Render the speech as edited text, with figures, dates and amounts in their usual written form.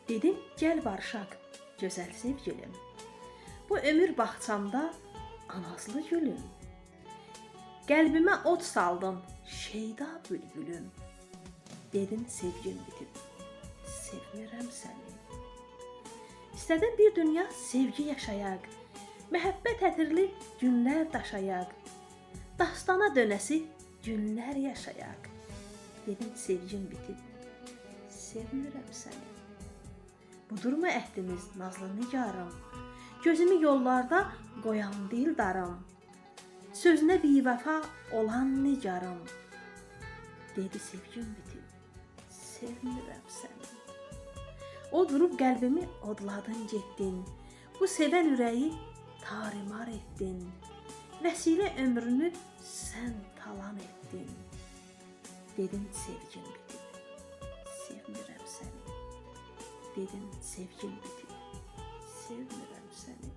Dedim, gəl barışaq, gözəl sevgilim. Bu ömür bağçamda anazlı gülüm. Qəlbimə od saldın, şeyda bülbülüm. Dedin, sevgim bitib, sevmirəm səni. İstədim bir dünya sevgi yaşayaq, məhəbbət ətirli günlər daşayaq, dastana dönəsi günlər yaşayaq. Dedin, sevgim bitib, sevmirəm səni. Budurmu əhdimiz, nazlı nigarım? Gözümü yollarda qoyan dildarım. Sözünə bivəfa olan nigarım. Dedi, sevgim bitib, sevmirəm səni. O durub qəlbimi odladın, getdin. Bu sevən ürəyi tarimar etdin. Vəsilə ömrünü sən talan etdin. Dedin, sevgim bitib, sevmirəm səni. Dedin, sevgim bitib, sevmirəm səni.